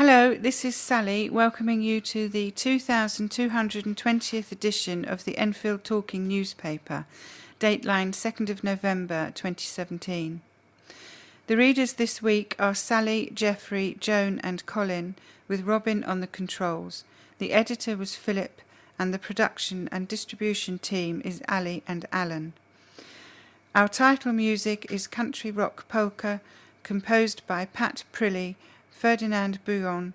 Hello, this is Sally welcoming you to the 2220th edition of the Enfield Talking newspaper, Dateline 2nd of November 2017. The readers this week are Sally, Geoffrey, Joan and Colin, with Robin on the controls. The editor was Phillip and the production and distribution team is Ali and Alan. Our title music is Country Rock Polka, composed by Pat Prilly, Ferdinand Bouillon,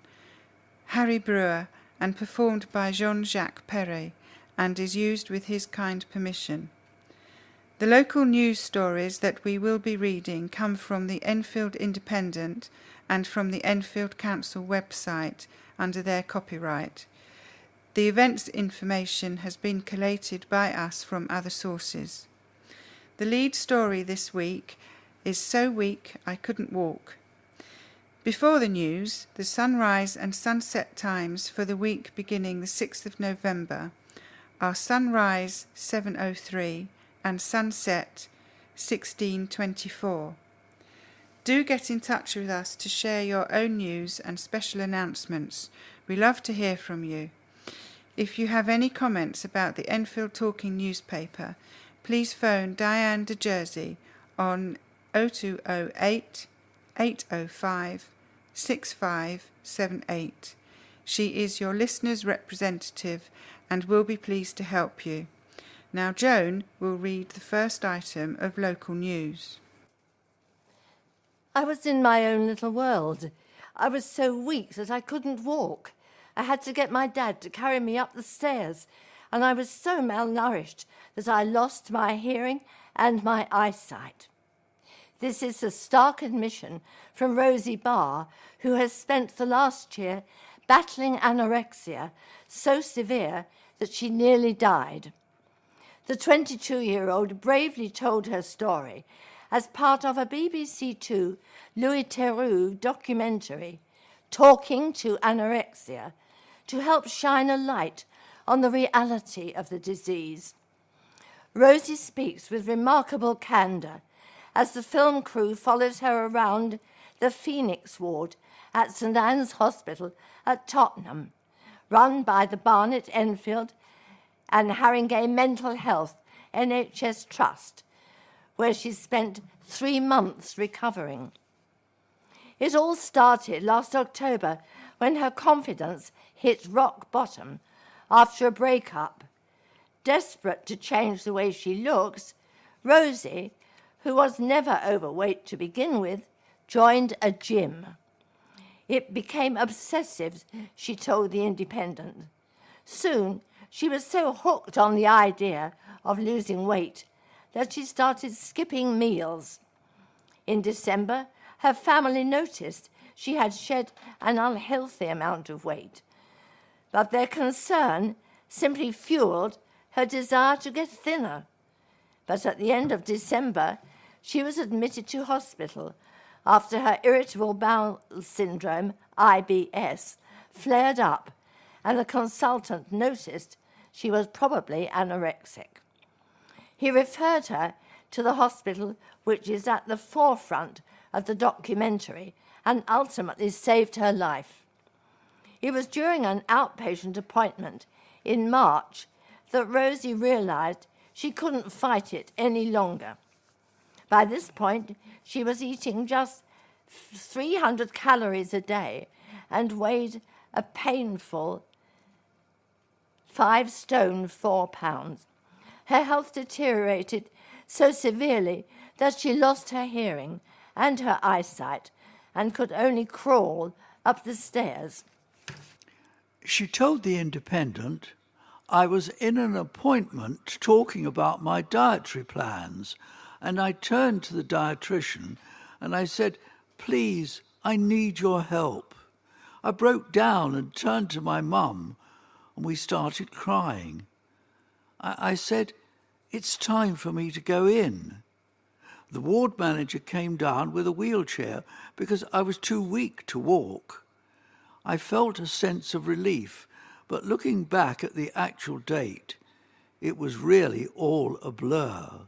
Harry Brewer, and performed by Jean-Jacques Perret, and is used with his kind permission. The local news stories that we will be reading come from the Enfield Independent and from the Enfield Council website under their copyright. The events information has been collated by us from other sources. The lead story this week is So Weak I Couldn't Walk. Before the news, the sunrise and sunset times for the week beginning the 6th of November are sunrise 7:03 and sunset 16:24. Do get in touch with us to share your own news and special announcements. We love to hear from you. If you have any comments about the Enfield Talking newspaper, please phone Diane de Jersey on 0208 805 6578. She is your listener's representative and will be pleased to help you. Now Joan will read the first item of local news. I was in my own little world. I was so weak that I couldn't walk. I had to get my dad to carry me up the stairs, and I was so malnourished that I lost my hearing and my eyesight. This is a stark admission from Rosie Barr, who has spent the last year battling anorexia so severe that she nearly died. The 22-year-old bravely told her story as part of a BBC Two Louis Theroux documentary, Talking to Anorexia, to help shine a light on the reality of the disease. Rosie speaks with remarkable candour as the film crew follows her around the Phoenix ward at St Anne's Hospital at Tottenham, run by the Barnet Enfield and Haringey Mental Health NHS Trust, where she spent 3 months recovering. It all started last October when her confidence hit rock bottom after a breakup. Desperate to change the way she looks, Rosie, who was never overweight to begin with, joined a gym. It became obsessive, she told the Independent. Soon, she was so hooked on the idea of losing weight that she started skipping meals. In December, her family noticed she had shed an unhealthy amount of weight, but their concern simply fueled her desire to get thinner. But at the end of December, she was admitted to hospital after her irritable bowel syndrome, IBS, flared up, and the consultant noticed she was probably anorexic. He referred her to the hospital which is at the forefront of the documentary and ultimately saved her life. It was during an outpatient appointment in March that Rosie realised she couldn't fight it any longer. By this point, she was eating just 300 calories a day and weighed a painful 5 stone 4 pounds. Her health deteriorated so severely that she lost her hearing and her eyesight and could only crawl up the stairs. She told the Independent, "I was in an appointment talking about my dietary plans, and I turned to the dietitian and I said, 'Please, I need your help.' I broke down and turned to my mum and we started crying. I said, 'It's time for me to go in.' The ward manager came down with a wheelchair because I was too weak to walk. I felt a sense of relief, but looking back at the actual date, it was really all a blur.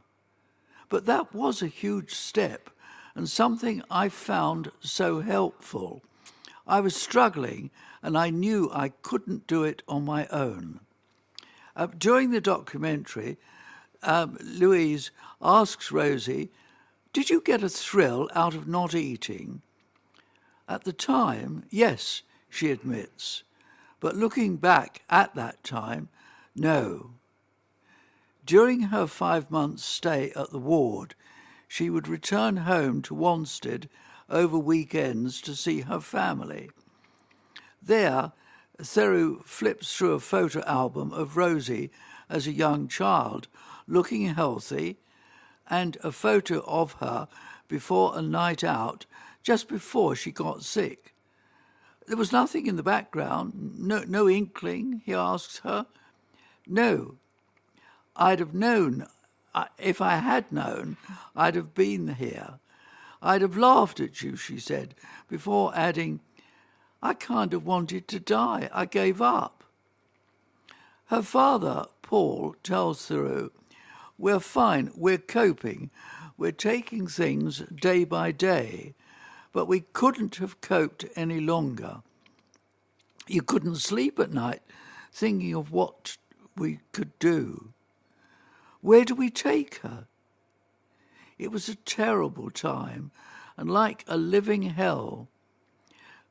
But that was a huge step and something I found so helpful. I was struggling and I knew I couldn't do it on my own. During the documentary, Louise asks Rosie, "Did you get a thrill out of not eating?" At the time, yes, she admits. But looking back at that time, no. During her 5 months' stay at the ward, she would return home to Wanstead over weekends to see her family. There, Theru flips through a photo album of Rosie as a young child, looking healthy, and a photo of her before a night out, just before she got sick. There was nothing in the background, no inkling, he asks her. No, I'd have known. If I had known, I'd have been here. I'd have laughed at you, she said, before adding, I kind of wanted to die. I gave up. Her father, Paul, tells Theru, we're fine, we're coping, we're taking things day by day, but we couldn't have coped any longer. You couldn't sleep at night thinking of what we could do. Where do we take her? It was a terrible time and like a living hell.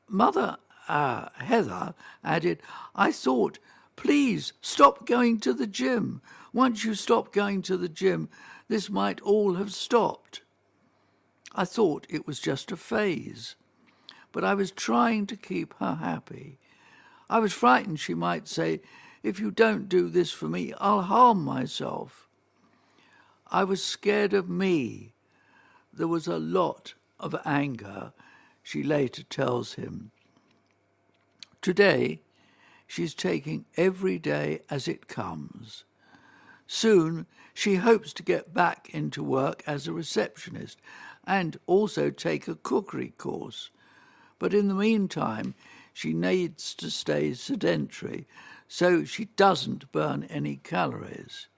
Mother Heather added, I thought, please stop going to the gym. Once you stop going to the gym, this might all have stopped. I thought it was just a phase, but I was trying to keep her happy. I was frightened she might say, if you don't do this for me, I'll harm myself. I was scared of me. There was a lot of anger, she later tells him. Today, she's taking every day as it comes. Soon, she hopes to get back into work as a receptionist and also take a cookery course. But in the meantime, she needs to stay sedentary so she doesn't burn any calories.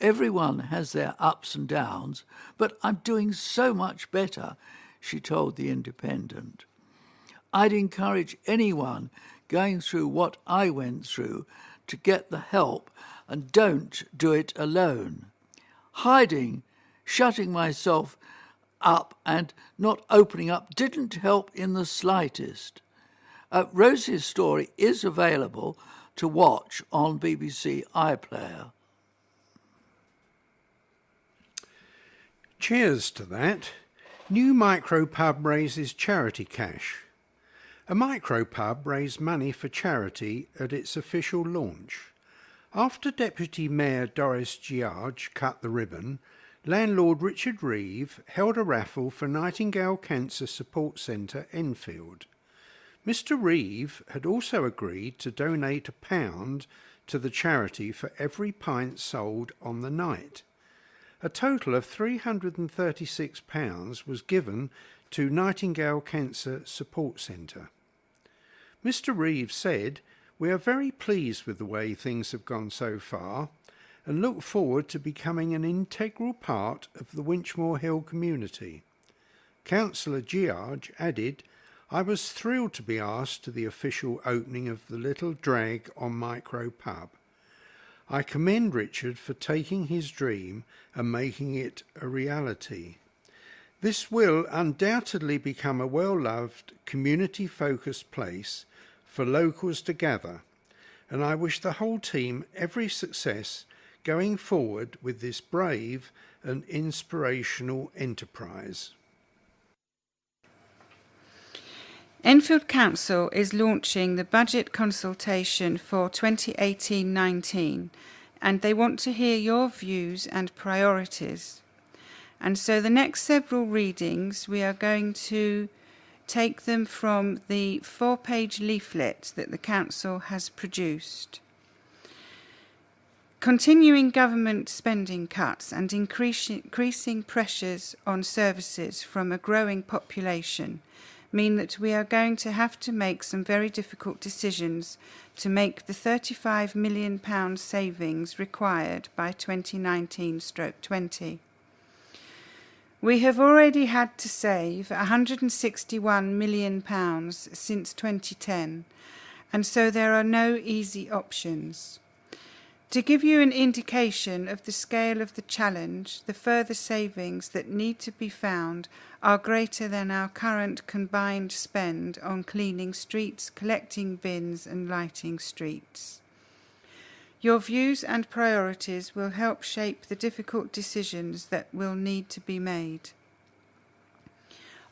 Everyone has their ups and downs, but I'm doing so much better, she told the Independent. I'd encourage anyone going through what I went through to get the help and don't do it alone. Hiding, shutting myself up and not opening up didn't help in the slightest. Rosie's story is available to watch on BBC iPlayer. Cheers to that. New micropub raises charity cash. A micropub raised money for charity at its official launch. After Deputy Mayor Doris George cut the ribbon, landlord Richard Reeve held a raffle for Nightingale Cancer Support Centre, Enfield. Mr. Reeve had also agreed to donate £1 to the charity for every pint sold on the night. A total of £336 was given to Nightingale Cancer Support Centre. Mr. Reeve said, we are very pleased with the way things have gone so far and look forward to becoming an integral part of the Winchmore Hill community. Councillor George added, I was thrilled to be asked to the official opening of the Little Drag on Micro Pub. I commend Richard for taking his dream and making it a reality. This will undoubtedly become a well-loved, community-focused place for locals to gather, and I wish the whole team every success going forward with this brave and inspirational enterprise. Enfield Council is launching the Budget Consultation for 2018-19, and they want to hear your views and priorities. And so the next several readings, we are going to take them from the 4-page leaflet that the Council has produced. Continuing government spending cuts and increasing pressures on services from a growing population mean that we are going to have to make some very difficult decisions to make the £35 million savings required by 2019-20. We have already had to save £161 million since 2010, and so there are no easy options. To give you an indication of the scale of the challenge, the further savings that need to be found are greater than our current combined spend on cleaning streets, collecting bins and lighting streets. Your views and priorities will help shape the difficult decisions that will need to be made.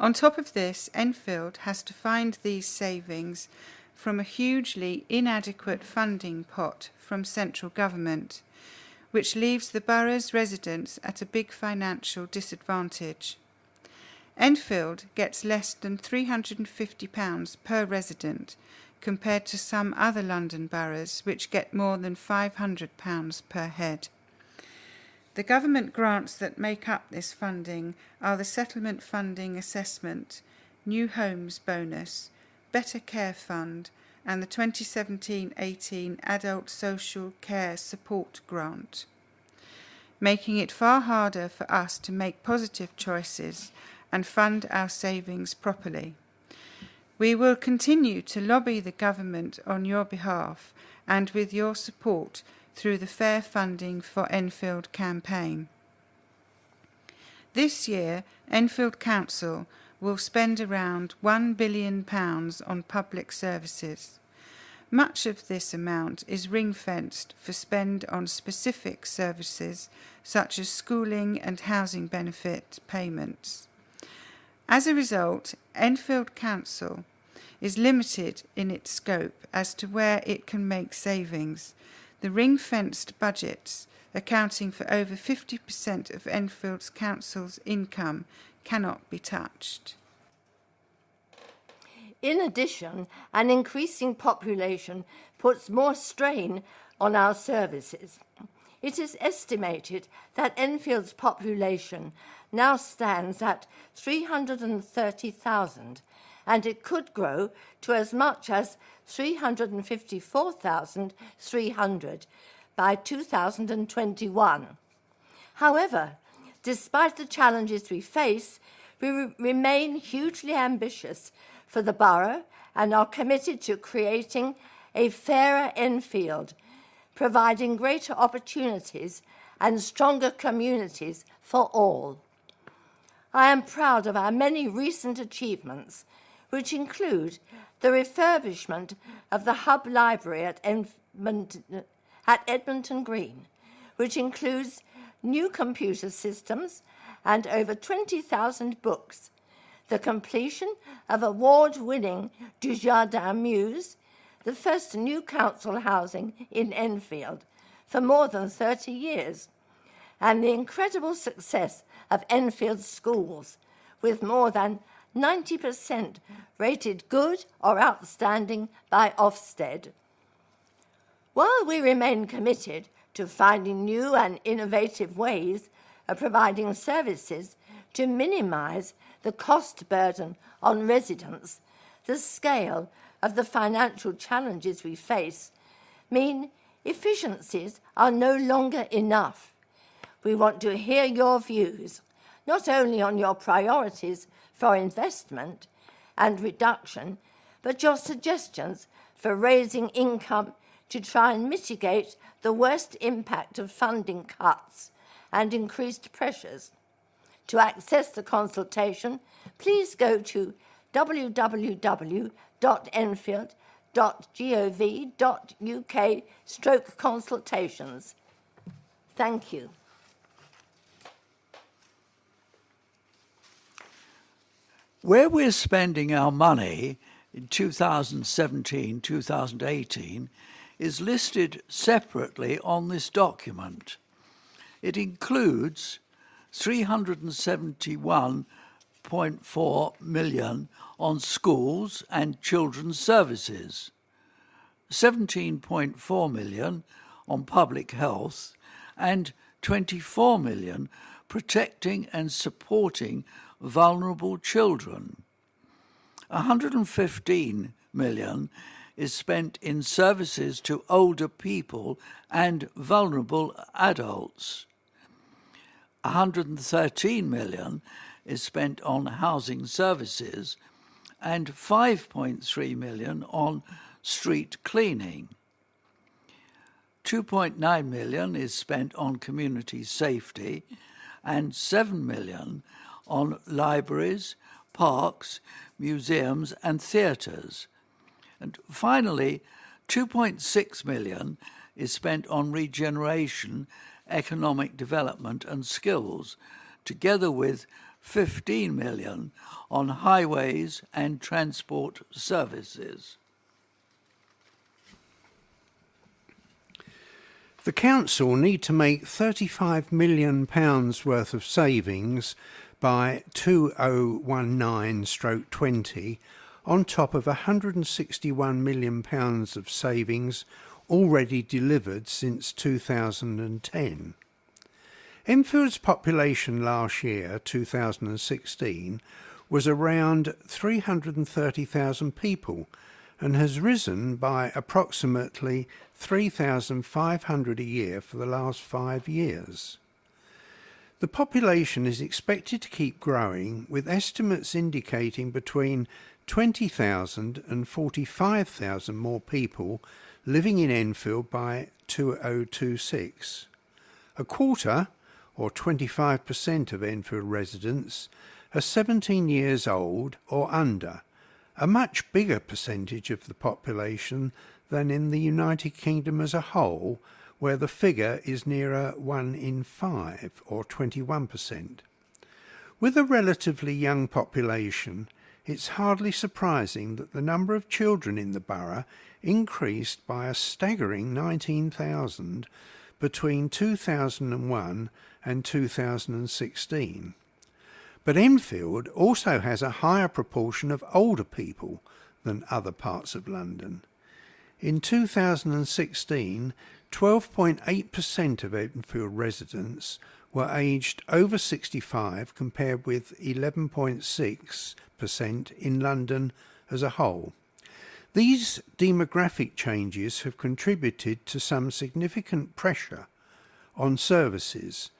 On top of this, Enfield has to find these savings from a hugely inadequate funding pot from central government, which leaves the borough's residents at a big financial disadvantage. Enfield gets less than £350 per resident, compared to some other London boroughs which get more than £500 per head. The government grants that make up this funding are the Settlement Funding Assessment, New Homes Bonus, Better Care Fund and the 2017-18 Adult Social Care Support Grant, making it far harder for us to make positive choices and fund our savings properly. We will continue to lobby the government on your behalf and with your support through the Fair Funding for Enfield campaign. This year, Enfield Council will spend around £1 billion on public services. Much of this amount is ring-fenced for spend on specific services such as schooling and housing benefit payments. As a result, Enfield Council is limited in its scope as to where it can make savings. The ring-fenced budgets, accounting for over 50% of Enfield's council's income, cannot be touched. In addition, an increasing population puts more strain on our services. It is estimated that Enfield's population now stands at 330,000, and it could grow to as much as 354,300 by 2021. However, despite the challenges we face, we remain hugely ambitious for the borough and are committed to creating a fairer Enfield, providing greater opportunities and stronger communities for all. I am proud of our many recent achievements, which include the refurbishment of the Hub Library at Edmonton Green, which includes new computer systems and over 20,000 books, the completion of award-winning Dujardin Mews, the first new council housing in Enfield for more than 30 years, and the incredible success of Enfield schools, with more than 90% rated good or outstanding by Ofsted. While we remain committed to finding new and innovative ways of providing services to minimise the cost burden on residents, the scale of the financial challenges we face mean efficiencies are no longer enough. We want to hear your views, not only on your priorities for investment and reduction, but your suggestions for raising income to try and mitigate the worst impact of funding cuts and increased pressures. To access the consultation, please go to www.enfield.gov.uk/consultations. Thank you. Where we're spending our money in 2017-2018 is listed separately on this document. It includes £371.4 million on schools and children's services, £17.4 million on public health, and £24 million protecting and supporting vulnerable children. £115 million is spent in services to older people and vulnerable adults. 113 million is spent on housing services and 5.3 million on street cleaning. 2.9 million is spent on community safety and 7 million on libraries, parks, museums and theatres. And finally, 2.6 million is spent on regeneration, economic development and skills, together with 15 million on highways and transport services. The council need to make £35 million worth of savings by 2019/20 on top of £161 million of savings already delivered since 2010. Enfield's population last year, 2016, was around 330,000 people and has risen by approximately 3,500 a year for the last 5 years. The population is expected to keep growing, with estimates indicating between 20,000 and 45,000 more people living in Enfield by 2026. A quarter, or 25% of Enfield residents, are 17 years old or under, a much bigger percentage of the population than in the United Kingdom as a whole, where the figure is nearer 1 in 5, or 21%. With a relatively young population, it's hardly surprising that the number of children in the borough increased by a staggering 19,000 between 2001 and 2016. But Enfield also has a higher proportion of older people than other parts of London. In 2016, 12.8% of Enfield residents were aged over 65, compared with 11.6% in London as a whole. These demographic changes have contributed to some significant pressure on services.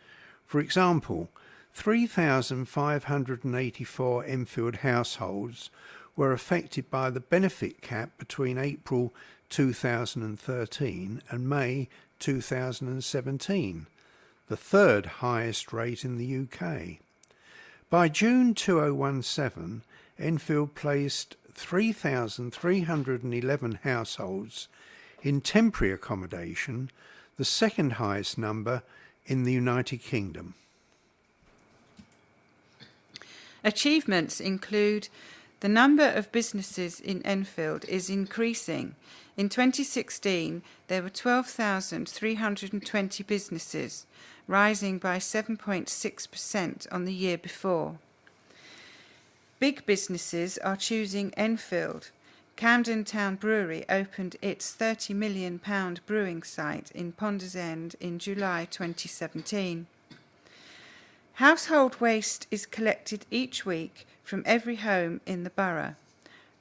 For example, 3,584 Enfield households were affected by the benefit cap between April 2013 and May 2017, the third highest rate in the UK. By June 2017, Enfield placed 3,311 households in temporary accommodation, the second highest number in the United Kingdom. Achievements include the number of businesses in Enfield is increasing. In 2016, there were 12,320 businesses, rising by 7.6% on the year before. Big businesses are choosing Enfield. Camden Town Brewery opened its £30 million brewing site in Ponders End in July 2017. Household waste is collected each week from every home in the borough.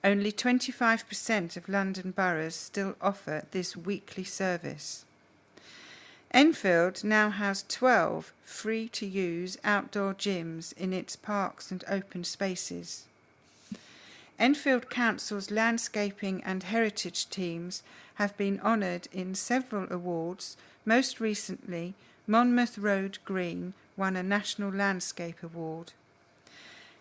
Only 25% of London boroughs still offer this weekly service. Enfield now has 12 free-to-use outdoor gyms in its parks and open spaces. Enfield Council's landscaping and heritage teams have been honoured in several awards. Most recently, Monmouth Road Green won a National Landscape Award.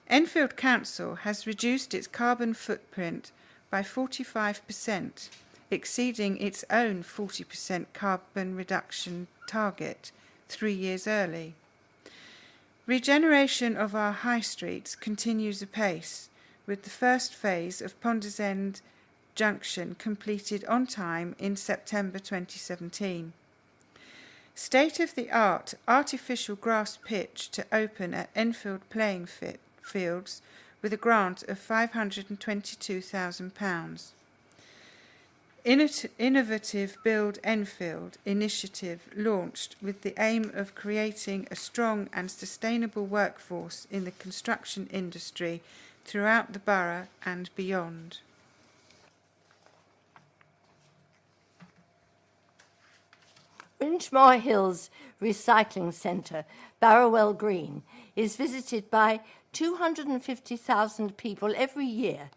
Enfield Council has reduced its carbon footprint by 45%, exceeding its own 40% carbon reduction target 3 years early. Regeneration of our high streets continues apace, with the first phase of Ponders End Junction completed on time in September 2017. State-of-the-art artificial grass pitch to open at Enfield Playing Fields with a grant of £522,000. Innovative Build Enfield initiative launched with the aim of creating a strong and sustainable workforce in the construction industry throughout the borough and beyond. Winchmore Hills Recycling Centre, Barrowell Green, is visited by 250,000 people every year,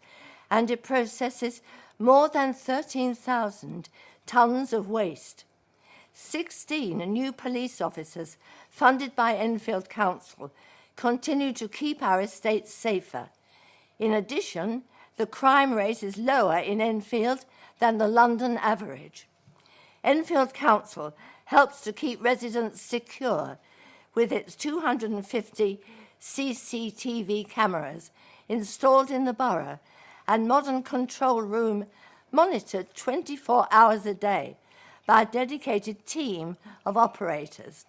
and it processes more than 13,000 tonnes of waste. 16 new police officers, funded by Enfield Council, continue to keep our estates safer. In addition, the crime rate is lower in Enfield than the London average. Enfield Council helps to keep residents secure with its 250 CCTV cameras installed in the borough and modern control room monitored 24 hours a day by a dedicated team of operators.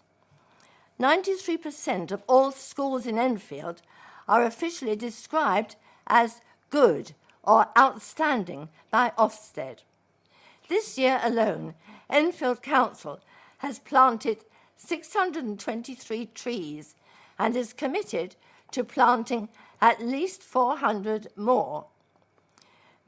93% of all schools in Enfield are officially described as good or outstanding by Ofsted. This year alone, Enfield Council has planted 623 trees and is committed to planting at least 400 more.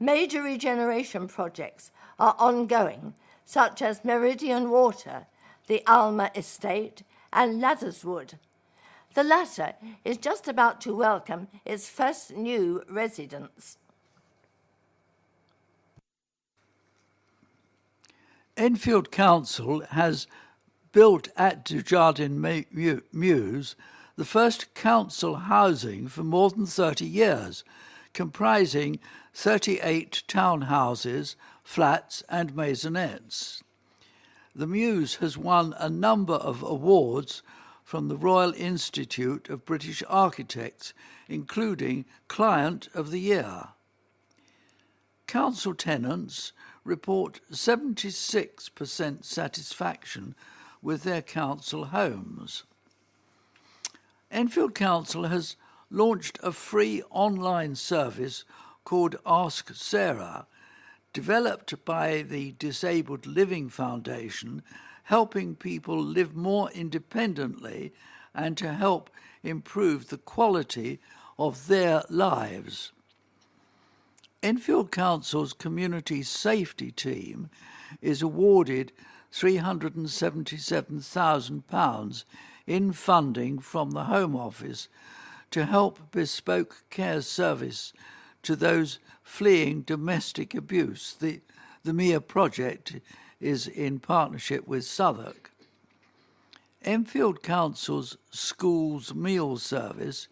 Major regeneration projects are ongoing, such as Meridian Water, the Alma Estate, and Ladderswood. The latter is just about to welcome its first new residents. Enfield Council has built at Dujardin Mews the first council housing for more than 30 years, comprising 38 townhouses, flats and maisonettes. The Mews has won a number of awards from the Royal Institute of British Architects, including Client of the Year. Council tenants report 76% satisfaction with their council homes. Enfield Council has launched a free online service called Ask Sarah, developed by the Disabled Living Foundation, helping people live more independently and to help improve the quality of their lives. Enfield Council's Community Safety Team is awarded £377,000 in funding from the Home Office to help bespoke care service to those fleeing domestic abuse. The MIA project is in partnership with Southwark. Enfield Council's Schools Meal Service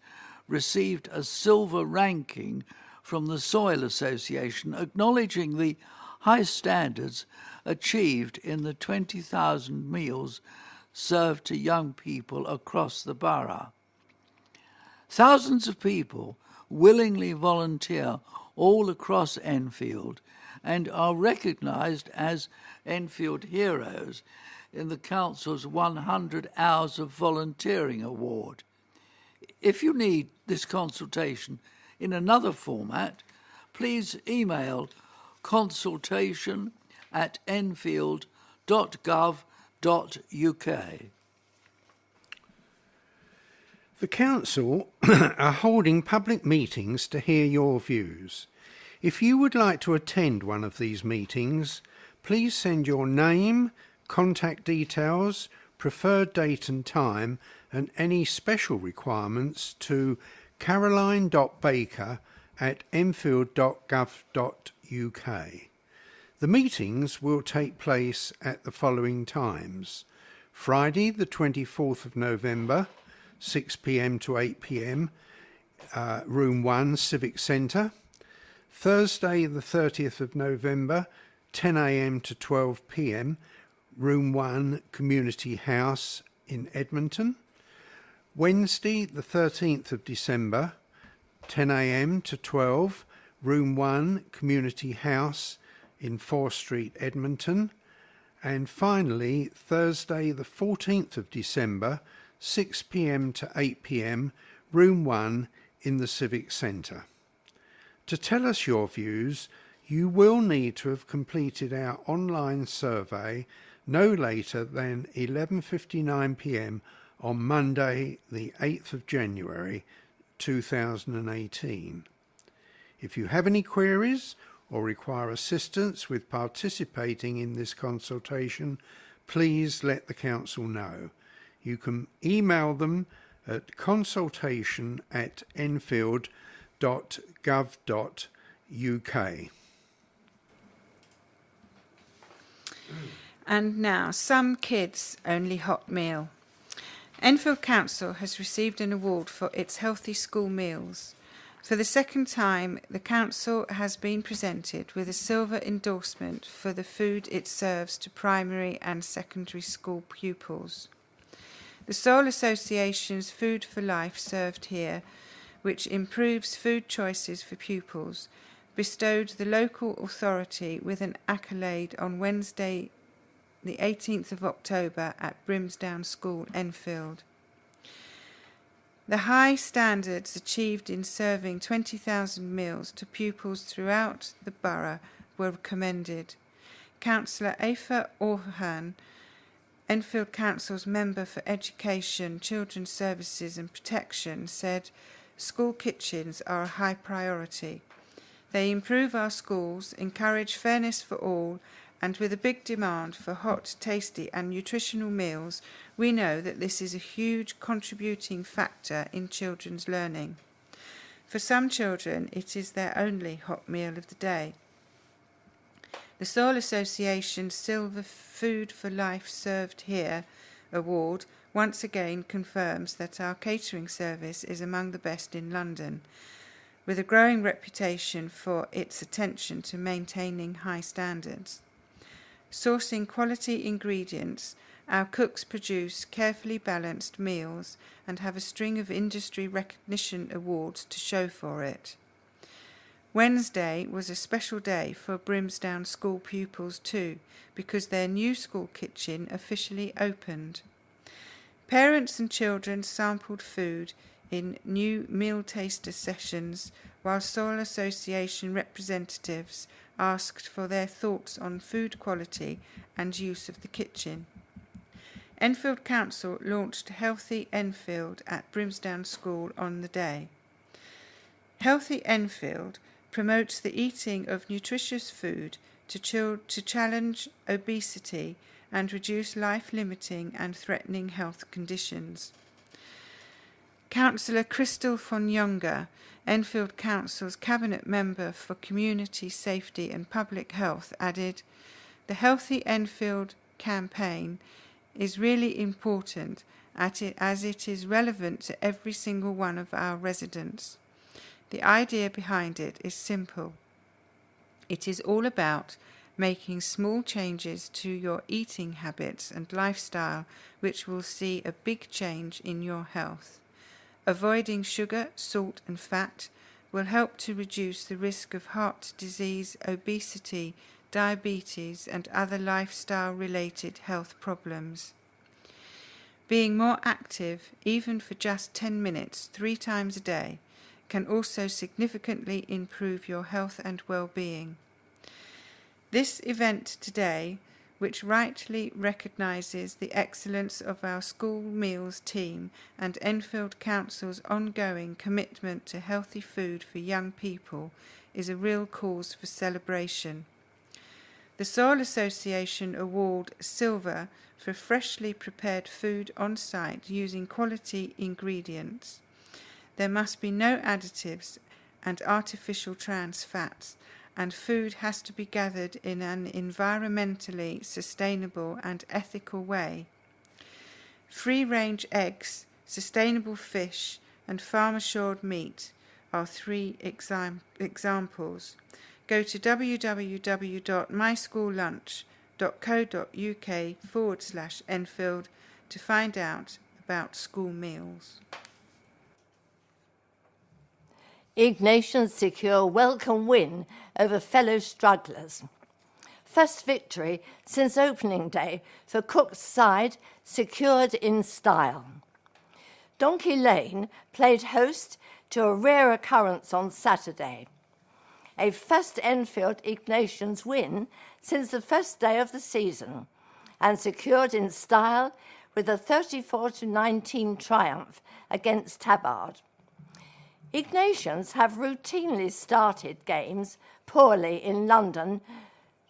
received a silver ranking from the Soil Association, acknowledging the high standards achieved in the 20,000 meals served to young people across the borough. Thousands of people willingly volunteer all across Enfield and are recognised as Enfield Heroes in the Council's 100 Hours of Volunteering Award. If you need this consultation in another format, please email consultation@enfield.gov.uk. The Council are holding public meetings to hear your views. If you would like to attend one of these meetings, please send your name, contact details, preferred date and time, and any special requirements to caroline.baker@enfield.gov.uk. The meetings will take place at the following times: Friday the 24th of November, 6 p.m. to 8 p.m, Room 1, Civic Centre. Thursday the 30th of November, 10 a.m. to 12 p.m, Room 1, Community House in Edmonton. Wednesday the 13th of December, 10 a.m. to 12, Room 1, Community House in 4th Street, Edmonton. And finally, Thursday the 14th of December, 6 p.m. to 8 p.m, Room 1 in the Civic Centre. To tell us your views, you will need to have completed our online survey no later than 11:59 p.m. on Monday the 8th of January 2018. If you have any queries or require assistance with participating in this consultation, please let the council know. You can email them at consultation@enfield.gov.uk. And now, some kids' only hot meal. Enfield Council has received an award for its healthy school meals. For the second time, the council has been presented with a silver endorsement for the food it serves to primary and secondary school pupils. The Soul Association's Food for Life Served Here, which improves food choices for pupils, bestowed the local authority with an accolade on Wednesday, the 18th of October at Brimsdown School, Enfield. The high standards achieved in serving 20,000 meals to pupils throughout the borough were commended. Councillor Aoife Orhan, Enfield Council's Member for Education, Children's Services and Protection, said school kitchens are a high priority. They improve our schools, encourage fairness for all, and with a big demand for hot, tasty and nutritional meals, we know that this is a huge contributing factor in children's learning. For some children, it is their only hot meal of the day. The Soul Association's Silver Food for Life Served Here award once again confirms that our catering service is among the best in London, with a growing reputation for its attention to maintaining high standards. Sourcing quality ingredients, our cooks produce carefully balanced meals and have a string of industry recognition awards to show for it. Wednesday was a special day for Brimsdown school pupils too, because their new school kitchen officially opened. Parents and children sampled food in new meal taster sessions, while Soil Association representatives asked for their thoughts on food quality and use of the kitchen. Enfield Council launched Healthy Enfield at Brimsdown School on the day. Healthy Enfield promotes the eating of nutritious food to challenge obesity and reduce life-limiting and threatening health conditions. Councillor Crystal von Younger, Enfield Council's Cabinet Member for Community Safety and Public Health, added, "The Healthy Enfield campaign is really important as it is relevant to every single one of our residents. The idea behind it is simple. It is all about making small changes to your eating habits and lifestyle which will see a big change in your health. Avoiding sugar, salt and fat will help to reduce the risk of heart disease, obesity, diabetes and other lifestyle-related health problems. Being more active, even for just 10 minutes 3 times a day, can also significantly improve your health and well-being. This event today, which rightly recognises the excellence of our school meals team and Enfield Council's ongoing commitment to healthy food for young people, is a real cause for celebration. The Soil Association award Silver for freshly prepared food on site using quality ingredients. There must be no additives and artificial trans fats, and food has to be gathered in an environmentally sustainable and ethical way. Free-range eggs, sustainable fish, and farm-assured meat are 3 examples. Go to www.mysschoollunch.co.uk/Enfield to find out about school meals. Ignatians secure welcome win over fellow strugglers. First victory since opening day for Cook's side, secured in style. Donkey Lane played host to a rare occurrence on Saturday. A first Enfield Ignatians win since the first day of the season, and secured in style with a 34-19 triumph against Tabard. Ignatians have routinely started games poorly in London,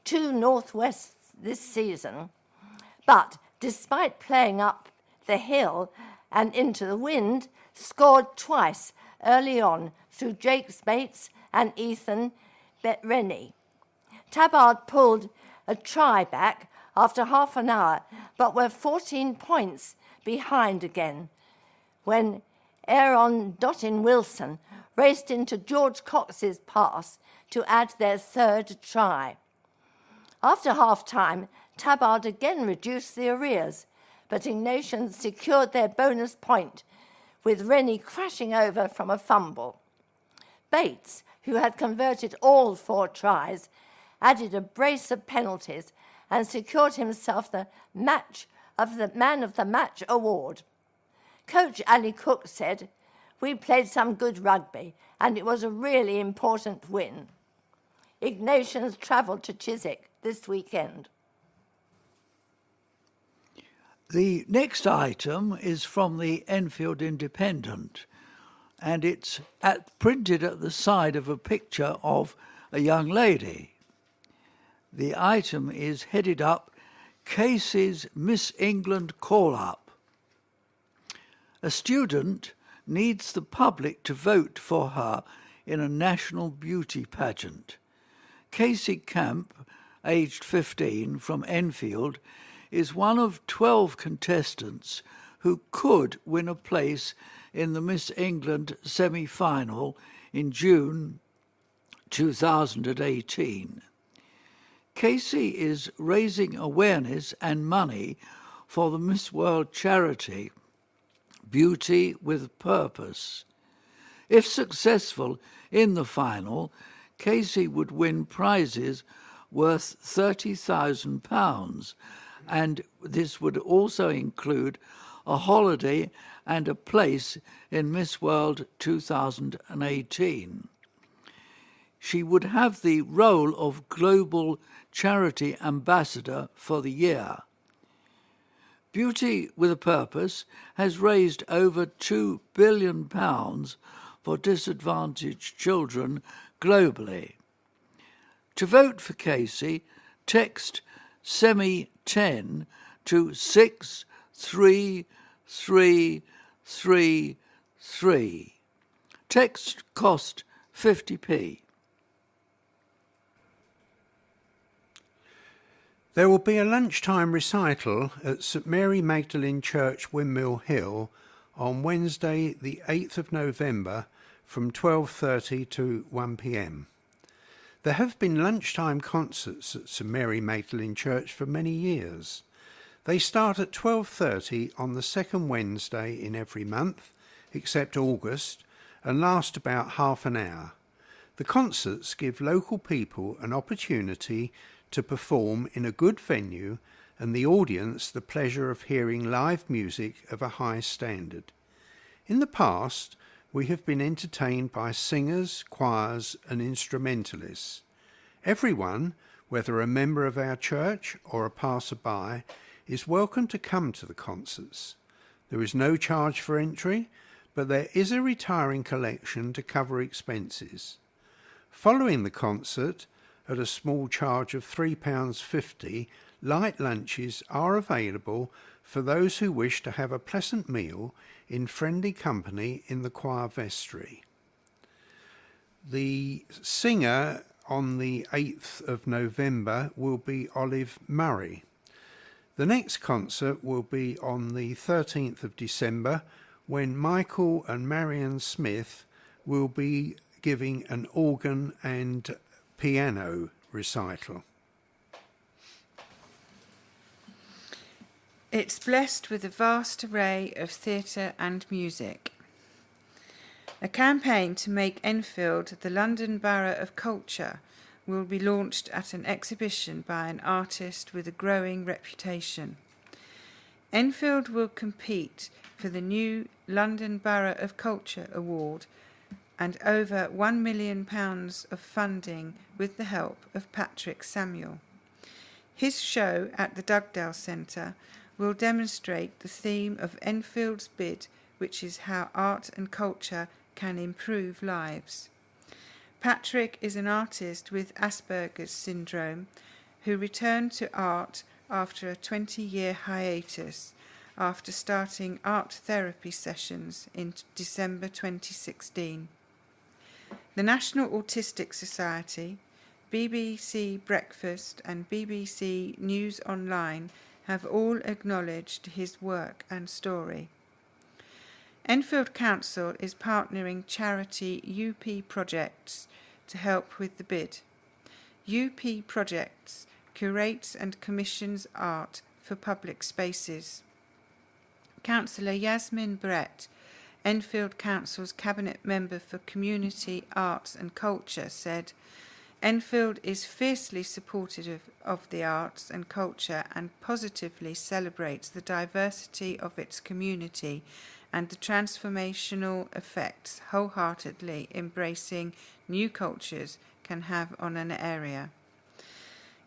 2 North Wests this season, but despite playing up the hill and into the wind, scored twice early on through Jake Bates and Ethan Rennie. Tabard pulled a try back after half an hour, but were 14 points behind again when Aaron Dottin-Wilson raced into George Cox's pass to add their third try. After half-time, Tabard again reduced the arrears, but Ignatians secured their bonus point, with Rennie crashing over from a fumble. Bates, who had converted all 4 tries, added a brace of penalties and secured himself the Man of the Match award. Coach Ali Cook said, "We played some good rugby and it was a really important win." Ignatians travelled to Chiswick this weekend. The next item is from the Enfield Independent, and it's printed at the side of a picture of a young lady. The item is headed up, Casey's Miss England Call-Up. A student needs the public to vote for her in a national beauty pageant. Casey Camp, aged 15, from Enfield, is one of 12 contestants who could win a place in the Miss England semi-final in June 2018. Casey is raising awareness and money for the Miss World charity, Beauty with Purpose. If successful in the final, Casey would win prizes worth £30,000, and this would also include a holiday and a place in Miss World 2018. She would have the role of Global Charity Ambassador for the year. Beauty with a Purpose has raised over £2 billion for disadvantaged children globally. To vote for Casey, text SEMI10 to 63333. Text cost 50p. There will be a lunchtime recital at St Mary Magdalene Church, Windmill Hill, on Wednesday the 8th of November from 12:30 to 1 p.m. There have been lunchtime concerts at St Mary Magdalene Church for many years. They start at 12:30 on the second Wednesday in every month, except August, and last about half an hour. The concerts give local people an opportunity to perform in a good venue and the audience the pleasure of hearing live music of a high standard. In the past, we have been entertained by singers, choirs and instrumentalists. Everyone, whether a member of our church or a passerby, is welcome to come to the concerts. There is no charge for entry, but there is a retiring collection to cover expenses. Following the concert, at a small charge of £3.50, light lunches are available for those who wish to have a pleasant meal in friendly company in the choir vestry. The singer on the 8th of November will be Olive Murray. The next concert will be on the 13th of December, when Michael and Marion Smith will be giving an organ and piano recital. It's blessed with a vast array of theatre and music. A campaign to make Enfield the London Borough of Culture will be launched at an exhibition by an artist with a growing reputation. Enfield will compete for the new London Borough of Culture Award and over £1 million of funding with the help of Patrick Samuel. His show at the Dugdale Centre will demonstrate the theme of Enfield's bid, which is how art and culture can improve lives. Patrick is an artist with Asperger's syndrome who returned to art after a 20-year hiatus after starting art therapy sessions in December 2016. The National Autistic Society, BBC Breakfast and BBC News Online have all acknowledged his work and story. Enfield Council is partnering charity UP Projects to help with the bid. UP Projects curates and commissions art for public spaces. Councillor Yasmin Brett, Enfield Council's Cabinet Member for Community, Arts and Culture, said, Enfield is fiercely supportive of the arts and culture and positively celebrates the diversity of its community and the transformational effects wholeheartedly embracing new cultures can have on an area.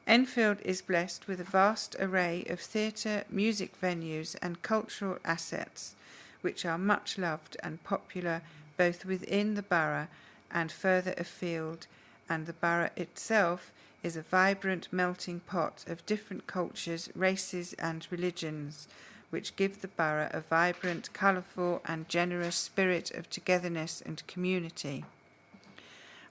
Enfield is blessed with a vast array of theatre, music venues and cultural assets, which are much loved and popular both within the borough and further afield, and the borough itself is a vibrant melting pot of different cultures, races and religions, which give the borough a vibrant, colourful and generous spirit of togetherness and community.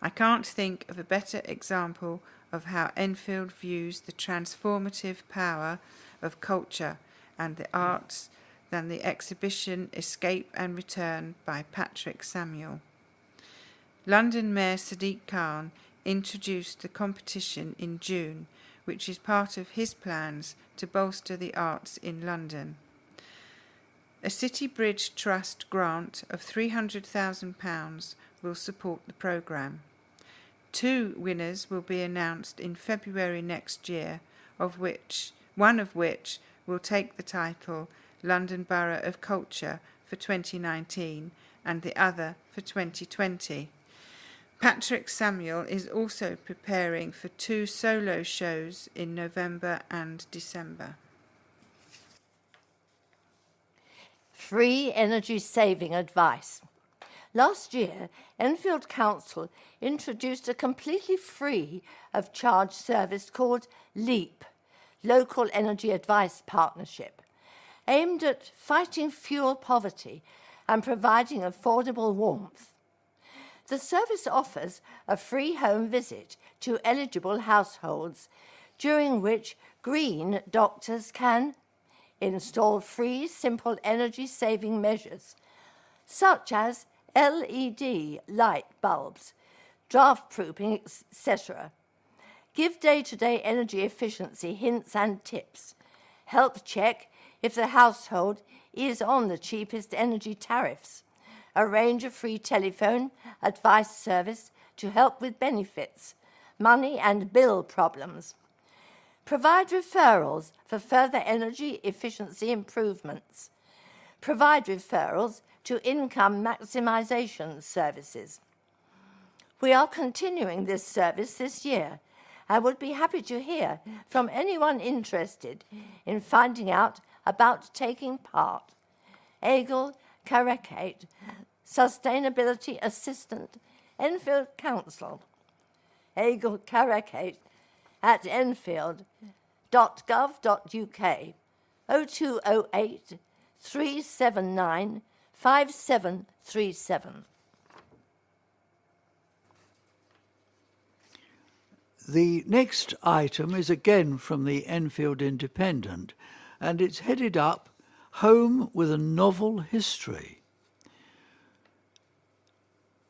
I can't think of a better example of how Enfield views the transformative power of culture and the arts than the exhibition Escape and Return by Patrick Samuel. London Mayor Sadiq Khan introduced the competition in June, which is part of his plans to bolster the arts in London. A City Bridge Trust grant of £300,000 will support the programme. 2 winners will be announced in February next year, one of which will take the title London Borough of Culture for 2019 and the other for 2020. Patrick Samuel is also preparing for 2 solo shows in November and December. Free energy saving advice. Last year, Enfield Council introduced a completely free of charge service called LEAP, Local Energy Advice Partnership, aimed at fighting fuel poverty and providing affordable warmth. The service offers a free home visit to eligible households, during which green doctors can install free, simple energy-saving measures, such as LED light bulbs, draft-proofing, etc. Give day-to-day energy efficiency hints and tips. Help check if the household is on the cheapest energy tariffs. Arrange a free telephone advice service to help with benefits, money and bill problems. Provide referrals for further energy efficiency improvements. Provide referrals to income maximisation services. We are continuing this service this year. I would be happy to hear from anyone interested in finding out about taking part. Egil Karekate, Sustainability Assistant, Enfield Council. Egil Karekate at enfield.gov.uk 0208 379 5737. The next item is again from the Enfield Independent, and it's headed up Home with a Novel History.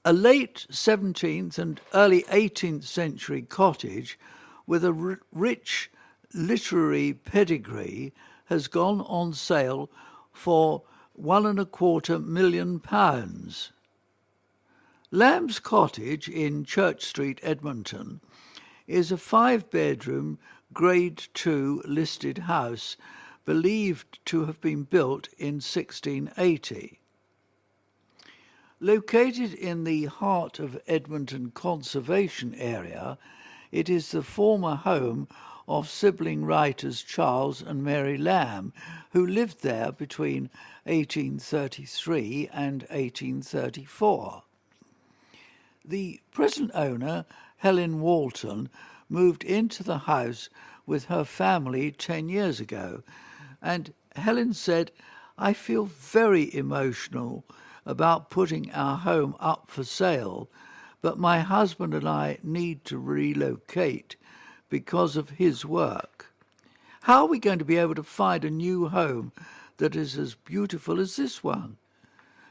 A late 17th and early 18th century cottage with a rich literary pedigree has gone on sale for £1.25 million. Lamb's Cottage in Church Street, Edmonton, is a 5-bedroom Grade 2 listed house believed to have been built in 1680. Located in the heart of Edmonton Conservation Area, it is the former home of sibling writers Charles and Mary Lamb, who lived there between 1833 and 1834. The present owner, Helen Walton, moved into the house with her family 10 years ago. And Helen said, "I feel very emotional about putting our home up for sale, but my husband and I need to relocate because of his work. How are we going to be able to find a new home that is as beautiful as this one?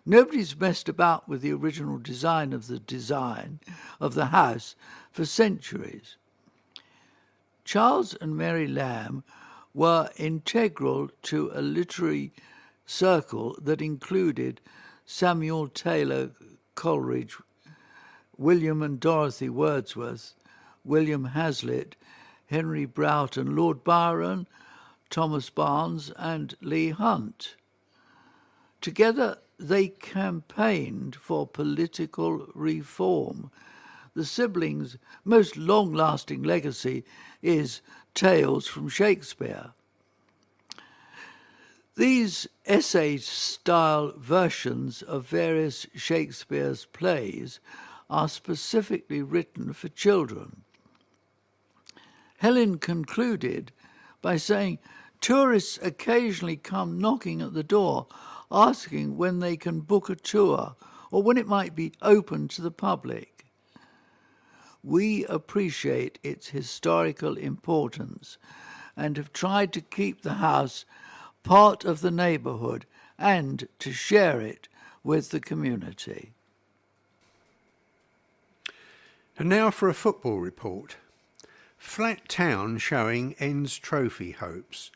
Nobody's messed about with the original design of the house for centuries." Charles and Mary Lamb were integral to a literary circle that included Samuel Taylor Coleridge, William and Dorothy Wordsworth, William Hazlitt, Henry Broughton, Lord Byron, Thomas Barnes, and Leigh Hunt. Together, they campaigned for political reform. The siblings' most long-lasting legacy is Tales from Shakespeare. These essay-style versions of various Shakespeare's plays are specifically written for children. Helen concluded by saying, "Tourists occasionally come knocking at the door, asking when they can book a tour or when it might be open to the public. We appreciate its historical importance and have tried to keep the house part of the neighbourhood and to share it with the community." And now for a football report. Flat Town showing ends trophy hopes.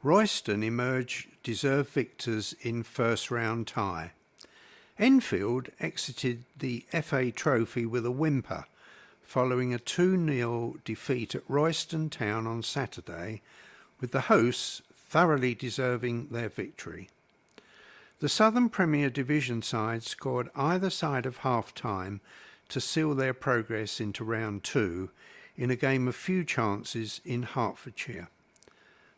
Royston emerge deserved victors in first round tie. Enfield exited the FA Trophy with a whimper following a 2-0 defeat at Royston Town on Saturday, with the hosts thoroughly deserving their victory. The Southern Premier Division side scored either side of half-time to seal their progress into round 2 in a game of few chances in Hertfordshire.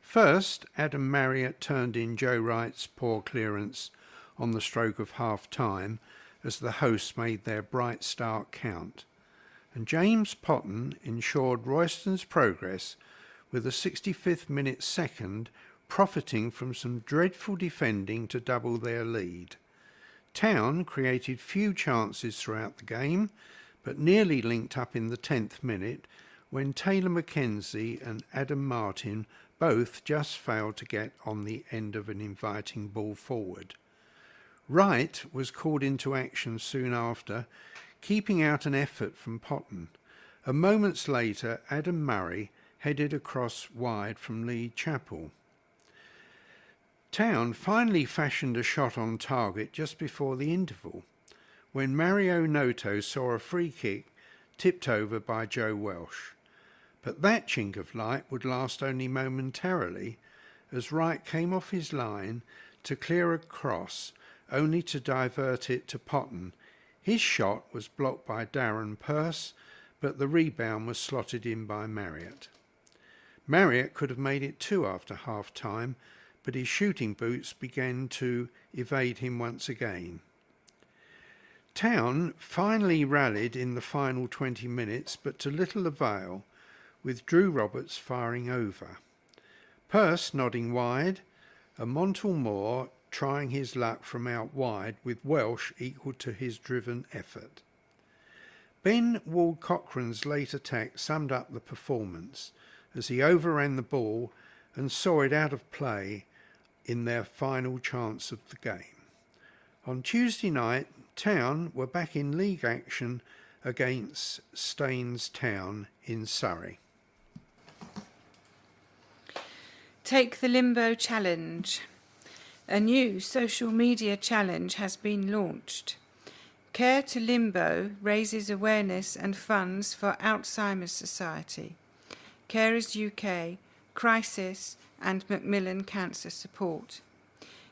First, Adam Marriott turned in Joe Wright's poor clearance on the stroke of half-time as the hosts made their bright start count. And James Potton ensured Royston's progress with a 65th minute second, profiting from some dreadful defending to double their lead. Town created few chances throughout the game, but nearly linked up in the 10th minute when Taylor Mackenzie and Adam Martin both just failed to get on the end of an inviting ball forward. Wright was called into action soon after, keeping out an effort from Potton. And moments later, Adam Murray headed across wide from Lee Chapel. Town finally fashioned a shot on target just before the interval, when Mario Noto saw a free kick tipped over by Joe Welsh. But that chink of light would last only momentarily, as Wright came off his line to clear a cross, only to divert it to Potton. His shot was blocked by Darren Pearce, but the rebound was slotted in by Marriott. Marriott could have made it 2 after half-time, but his shooting boots began to evade him once again. Town finally rallied in the final 20 minutes, but to little avail, with Drew Roberts firing over. Pearce nodding wide, and Montel Moore trying his luck from out wide, with Welsh equal to his driven effort. Ben Ward-Cochrane's late attack summed up the performance, as he overran the ball and saw it out of play in their final chance of the game. On Tuesday night, Town were back in league action against Staines Town in Surrey. Take the Limbo Challenge. A new social media challenge has been launched. Care to Limbo raises awareness and funds for Alzheimer's Society, Carers UK, Crisis and Macmillan Cancer Support.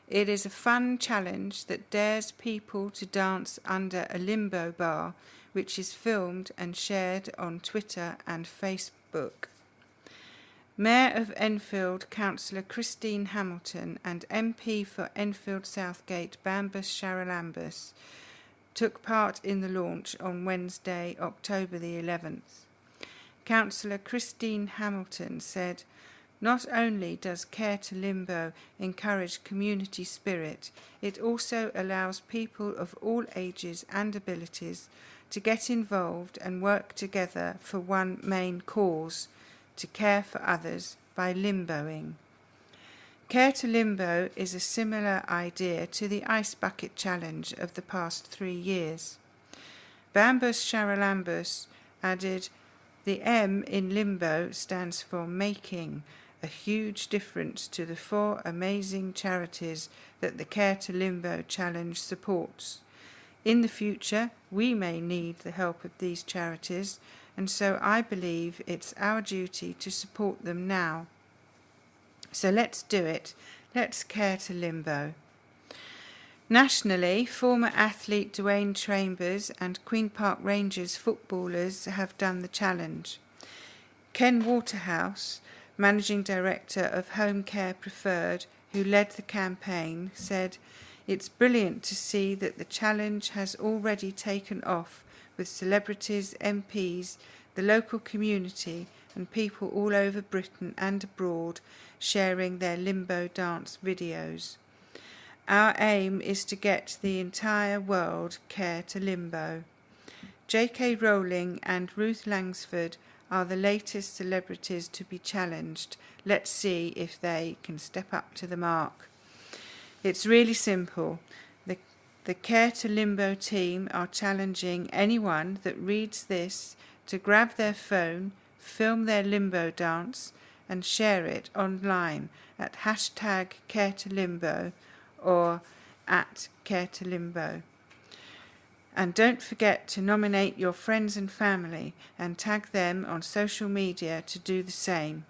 It is a fun challenge that dares people to dance under a limbo bar, which is filmed and shared on Twitter and Facebook. Mayor of Enfield, Councillor Christine Hamilton, and MP for Enfield Southgate, Bambus Charalambus, took part in the launch on Wednesday, October the 11th. Councillor Christine Hamilton said, Not only does Care to Limbo encourage community spirit, it also allows people of all ages and abilities to get involved and work together for one main cause, to care for others by limboing. Care to Limbo is a similar idea to the Ice Bucket Challenge of the past 3 years. Bambus Charalambus added, the M in Limbo stands for making, a huge difference to the 4 amazing charities that the Care to Limbo Challenge supports. In the future, we may need the help of these charities, and so I believe it's our duty to support them now. So let's do it. Let's Care to Limbo. Nationally, former athlete Dwayne Chambers and Queen Park Rangers footballers have done the challenge. Ken Waterhouse, Managing Director of Home Care Preferred, who led the campaign, said, "It's brilliant to see that the challenge has already taken off with celebrities, MPs, the local community and people all over Britain and abroad sharing their limbo dance videos. Our aim is to get the entire world Care to Limbo." J.K. Rowling and Ruth Langsford are the latest celebrities to be challenged. Let's see if they can step up to the mark. It's really simple. The Care to Limbo team are challenging anyone that reads this to grab their phone, film their limbo dance and share it online at hashtag Care to Limbo or at Care to Limbo. And don't forget to nominate your friends and family and tag them on social media to do the same.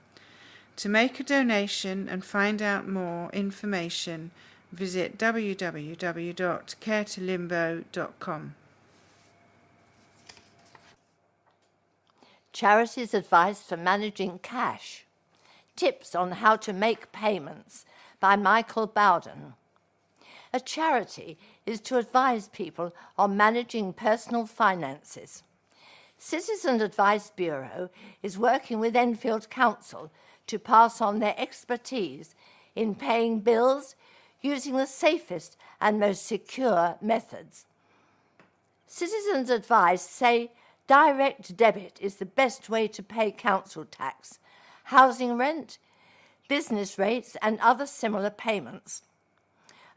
To make a donation and find out more information, visit www.caretolimbo.com. Charities Advice for Managing Cash. Tips on How to Make Payments by Michael Bowden. A charity is to advise people on managing personal finances. Citizen Advice Bureau is working with Enfield Council to pass on their expertise in paying bills using the safest and most secure methods. Citizens Advice say direct debit is the best way to pay council tax, housing rent, business rates and other similar payments.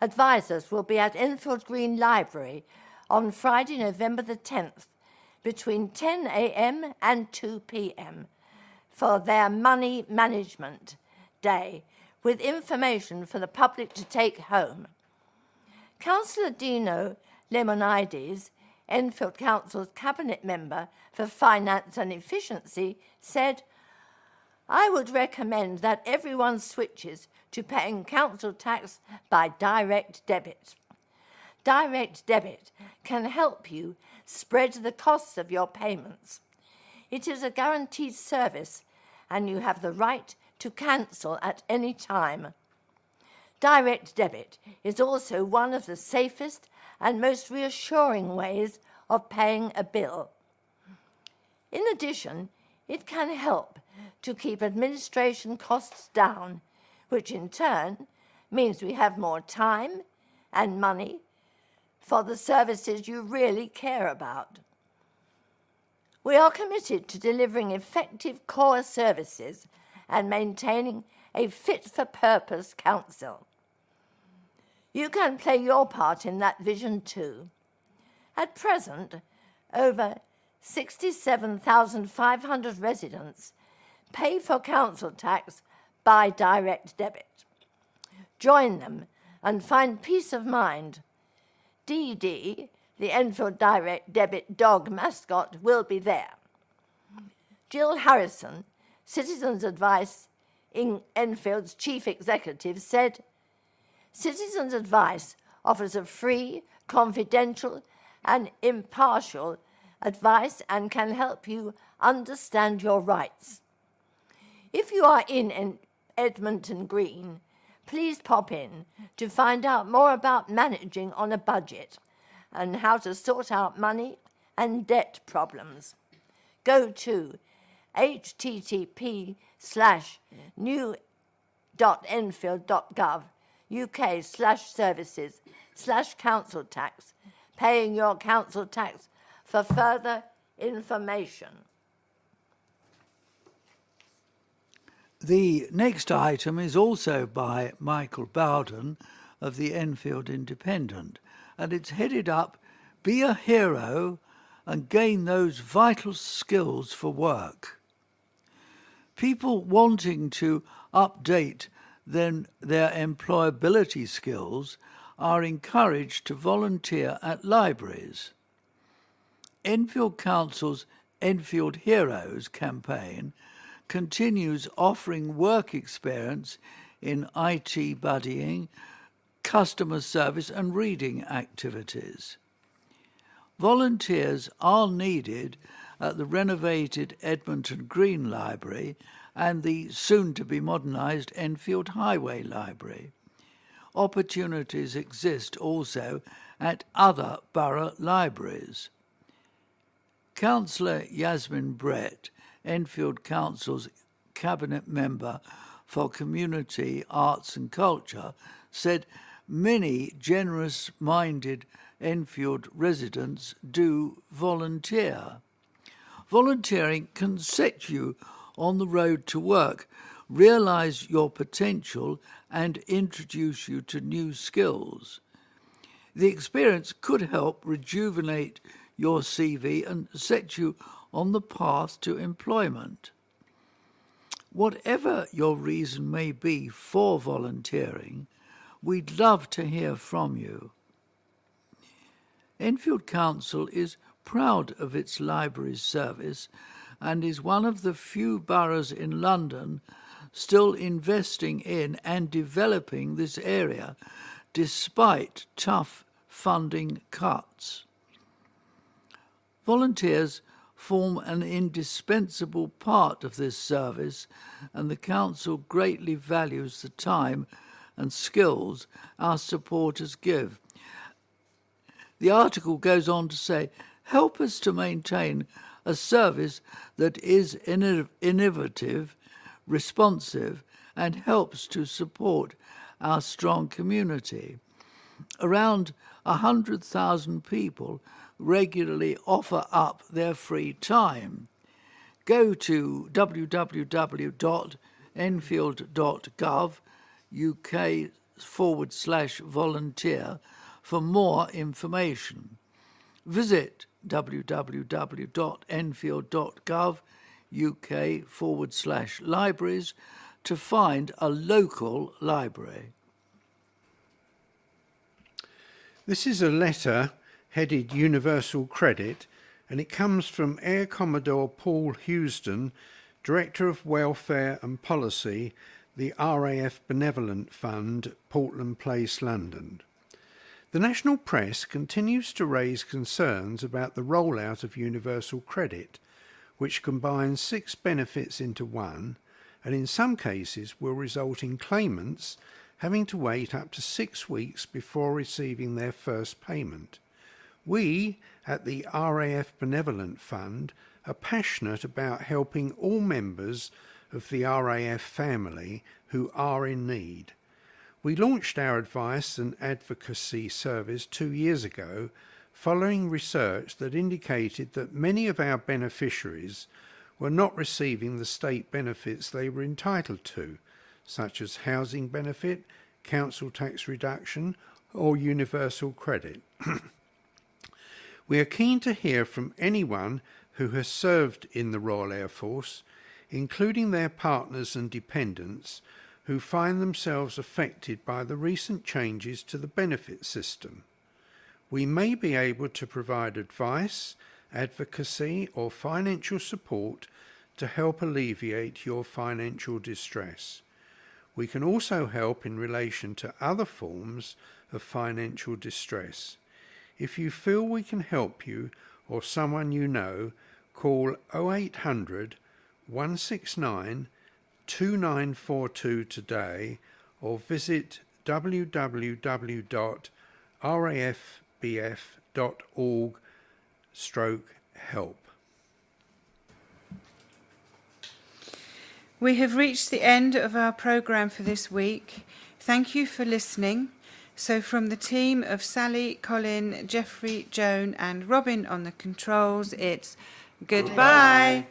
Advisors will be at Enfield Green Library on Friday, November the 10th, between 10 a.m. and 2 p.m. for their Money Management Day, with information for the public to take home. Councillor Dino Lemonides, Enfield Council's Cabinet Member for Finance and Efficiency, said, "I would recommend that everyone switches to paying council tax by direct debit. Direct debit can help you spread the costs of your payments. It is a guaranteed service and you have the right to cancel at any time. Direct debit is also one of the safest and most reassuring ways of paying a bill. In addition, it can help to keep administration costs down, which in turn means we have more time and money for the services you really care about. We are committed to delivering effective core services and maintaining a fit-for-purpose council. You can play your part in that vision too. At present, over 67,500 residents pay for council tax by direct debit. Join them and find peace of mind. DD, the Enfield Direct Debit dog mascot, will be there. Jill Harrison, Citizens Advice in Enfield's chief executive, said, "Citizens Advice offers a free, confidential and impartial advice and can help you understand your rights. If you are in Edmonton Green, please pop in to find out more about managing on a budget and how to sort out money and debt problems. Go to http:/new.enfield.gov UK/services/council tax, paying your council tax for further information. The next item is also by Michael Bowden of the Enfield Independent, and it's headed up, "Be a hero and gain those vital skills for work." People wanting to update their employability skills are encouraged to volunteer at libraries. Enfield Council's Enfield Heroes campaign continues offering work experience in IT buddying, customer service and reading activities. Volunteers are needed at the renovated Edmonton Green Library and the soon-to-be modernised Enfield Highway Library. Opportunities exist also at other borough libraries. Councillor Yasmin Brett, Enfield Council's Cabinet Member for Community, Arts and Culture, said many generous-minded Enfield residents do volunteer. Volunteering can set you on the road to work, realise your potential and introduce you to new skills. The experience could help rejuvenate your CV and set you on the path to employment. Whatever your reason may be for volunteering, we'd love to hear from you. Enfield Council is proud of its libraries service and is one of the few boroughs in London still investing in and developing this area despite tough funding cuts. Volunteers form an indispensable part of this service, and the Council greatly values the time and skills our supporters give. The article goes on to say, help us to maintain a service that is innovative, responsive, and helps to support our strong community. Around 100,000 people regularly offer up their free time. Go to www.enfield.gov UK/volunteer for more information. Visit www.enfield.gov UK/libraries to find a local library. This is a letter headed Universal Credit, and it comes from Air Commodore Paul Houston, Director of Welfare and Policy, the RAF Benevolent Fund, Portland Place, London. The national press continues to raise concerns about the rollout of Universal Credit, which combines 6 benefits into one, and in some cases will result in claimants having to wait up to 6 weeks before receiving their first payment. We, at the RAF Benevolent Fund, are passionate about helping all members of the RAF family who are in need. We launched our advice and advocacy service 2 years ago, following research that indicated that many of our beneficiaries were not receiving the state benefits they were entitled to, such as housing benefit, council tax reduction, or universal credit. We are keen to hear from anyone who has served in the Royal Air Force, including their partners and dependents, who find themselves affected by the recent changes to the benefit system. We may be able to provide advice, advocacy, or financial support to help alleviate your financial distress. We can also help in relation to other forms of financial distress. If you feel we can help you or someone you know, call 0800 169 2942 today or visit www.rafbf.org/help. We have reached the end of our programme for this week. Thank you for listening. So from the team of Sally, Colin, Geoffrey, Joan and Robin on the controls, it's goodbye.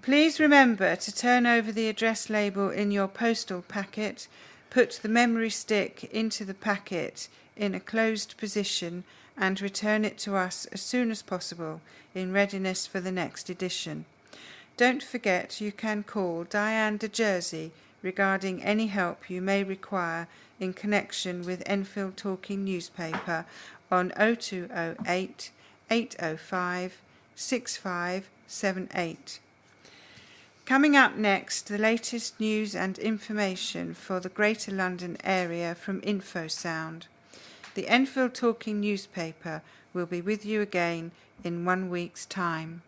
Please remember to turn over the address label in your postal packet, put the memory stick into the packet in a closed position and return it to us as soon as possible in readiness for the next edition. Don't forget you can call Diane de Jersey regarding any help you may require in connection with Enfield Talking newspaper on 0208 805 6578. Coming up next, the latest news and information for the Greater London area from InfoSound. The Enfield Talking newspaper will be with you again in 1 week's time.